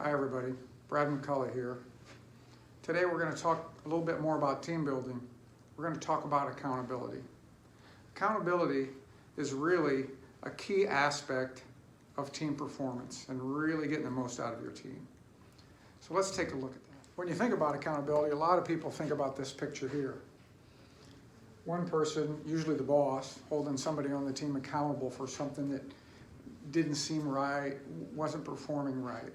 Hi everybody, Brad McCullough here. Today we're going to talk a little bit more about team building. We're going to talk about accountability. Accountability is really a key aspect of team performance and really getting the most out of your team. So let's take a look at that. When you think about accountability, a lot of people think about this picture here. One person, usually the boss, holding somebody on the team accountable for something that didn't seem right, wasn't performing right.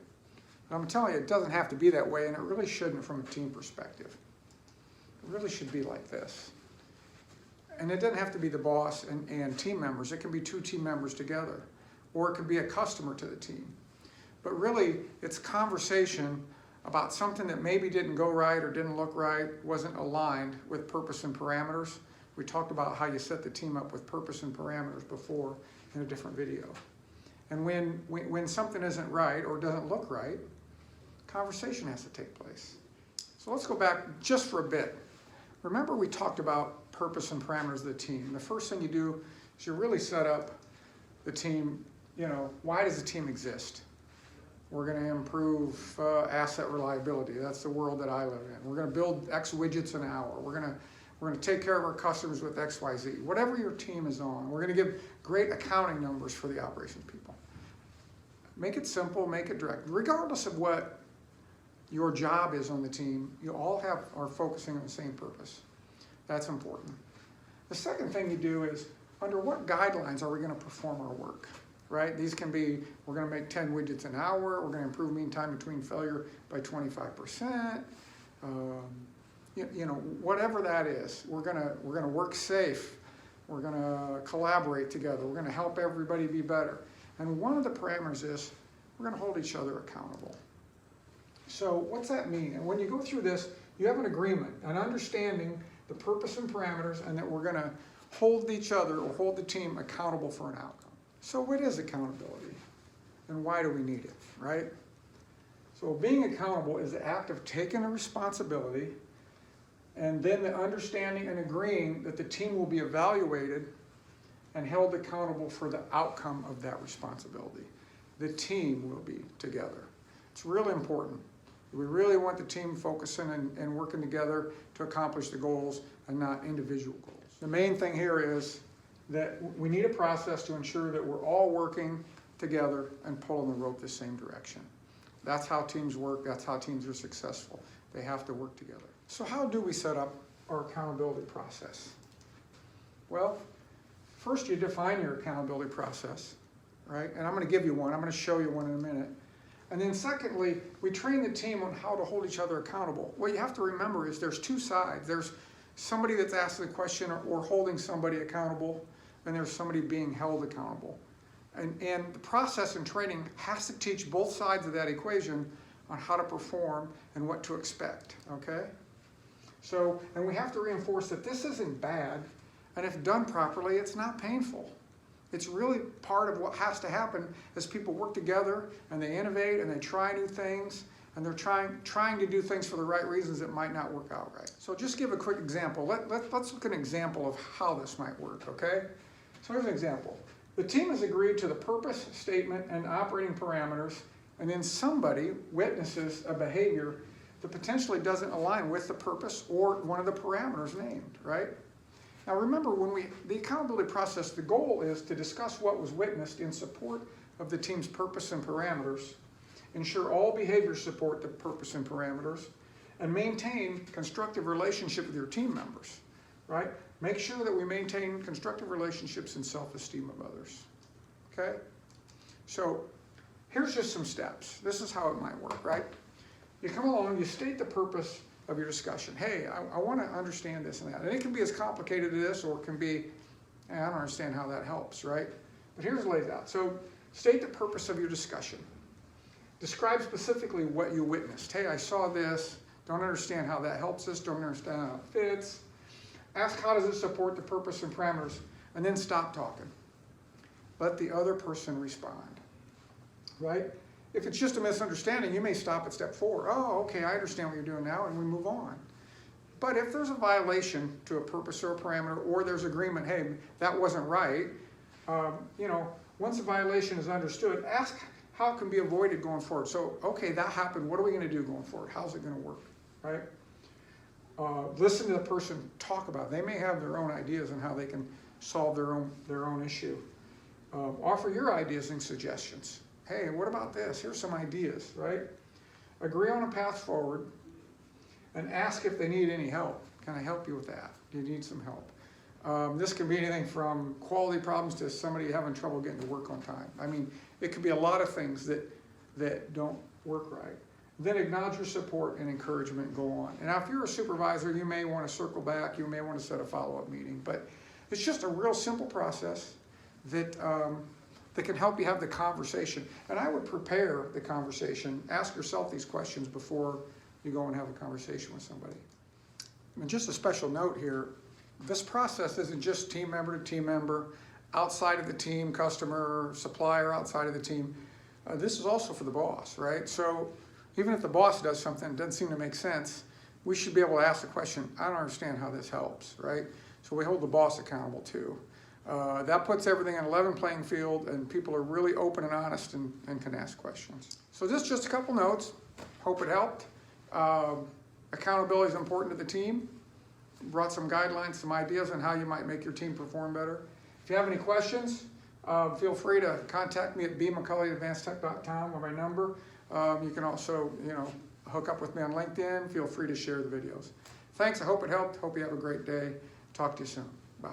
I'm telling you, it doesn't have to be that way, and it really shouldn't from a team perspective. It really should be like this. And it doesn't have to be the boss and team members. It can be two team members together, or it could be a customer to the team. But really, it's conversation about something that maybe didn't go right or didn't look right, wasn't aligned with purpose and parameters. We talked about how you set the team up with purpose and parameters before in a different video. And when something isn't right or doesn't look right, conversation has to take place. So let's go back just for a bit. Remember we talked about purpose and parameters of the team. The first thing you do is you really set up the team, why does the team exist? We're going to improve asset reliability. That's the world that I live in. We're going to build X widgets an hour. We're going to take care of our customers with X, Y, Z. Whatever your team is on, we're going to give great accounting numbers for the operations people. Make it simple, make it direct. Regardless of what your job is on the team, you all are focusing on the same purpose. That's important. The second thing you do is, under what guidelines are we going to perform our work? Right? These can be, we're going to make 10 widgets an hour, we're going to improve mean time between failure by 25%, whatever that is. We're going to work safe, we're going to collaborate together, we're going to help everybody be better. And one of the parameters is, we're going to hold each other accountable. So what's that mean? And when you go through this, you have an agreement, an understanding the purpose and parameters, and that we're going to hold each other or hold the team accountable for an outcome. So what is accountability? And why do we need it, right? So being accountable is the act of taking a responsibility and then the understanding and agreeing that the team will be evaluated and held accountable for the outcome of that responsibility. The team will be together. It's really important. We really want the team focusing and working together to accomplish the goals and not individual goals. The main thing here is that we need a process to ensure that we're all working together and pulling the rope the same direction. That's how teams work. That's how teams are successful. They have to work together. So how do we set up our accountability process? Well, first you define your accountability process, right? And I'm going to give you one. I'm going to show you one in a minute. And then secondly, we train the team on how to hold each other accountable. What you have to remember is there's two sides. There's somebody that's asking the question or holding somebody accountable, and there's somebody being held accountable. And the process and training has to teach both sides of that equation on how to perform and what to expect, okay? So, and we have to reinforce that this isn't bad, and if done properly, it's not painful. It's really part of what has to happen as people work together and they innovate and they try new things and they're trying to do things for the right reasons that might not work out right. So just give a quick example. Let's look at an example of how this might work, okay? So here's an example. The team has agreed to the purpose statement and operating parameters, and then somebody witnesses a behavior that potentially doesn't align with the purpose or one of the parameters named, right? Now remember, the accountability process, the goal is to discuss what was witnessed in support of the team's purpose and parameters, ensure all behaviors support the purpose and parameters, and maintain constructive relationship with your team members, right? Make sure that we maintain constructive relationships and self-esteem of others, okay? So here's just some steps. This is how it might work, right? You come along, you state the purpose of your discussion. Hey, I want to understand this and that. And it can be as complicated as this, or it can be, I don't understand how that helps, right? But here's laid out. So state the purpose of your discussion. Describe specifically what you witnessed. Hey, I saw this, don't understand how that helps us, don't understand how it fits. Ask how does it support the purpose and parameters, and then stop talking. Let the other person respond, right? If it's just a misunderstanding, you may stop at step 4. Oh, okay, I understand what you're doing now, and we move on. But if there's a violation to a purpose or a parameter, or there's agreement, hey, that wasn't right, once a violation is understood, ask how it can be avoided going forward. So, okay, that happened. What are we going to do going forward? How's it going to work, right? Listen to the person talk about it. They may have their own ideas on how they can solve their own issue. Offer your ideas and suggestions. Hey, what about this? Here's some ideas, right? Agree on a path forward and ask if they need any help. Can I help you with that? Do you need some help? This can be anything from quality problems to somebody having trouble getting to work on time. I mean, it could be a lot of things that don't work right. Then acknowledge your support and encouragement and go on. And now if you're a supervisor, you may want to circle back, you may want to set a follow-up meeting, but it's just a real simple process that can help you have the conversation. And I would prepare the conversation, ask yourself these questions before you go and have a conversation with somebody. And just a special note here, this process isn't just team member to team member, outside of the team, customer, supplier, outside of the team. This is also for the boss, right? So even if the boss does something that doesn't seem to make sense, we should be able to ask the question, I don't understand how this helps, right? So we hold the boss accountable too. That puts everything on a level playing field, and people are really open and honest and can ask questions. So this is just a couple notes. Hope it helped. Accountability is important to the team. Brought some guidelines, some ideas on how you might make your team perform better. If you have any questions, feel free to contact me at bmccully@advancedtech.com or my number. You can also, hook up with me on LinkedIn. Feel free to share the videos. Thanks. I hope it helped. Hope you have a great day. Talk to you soon. Bye.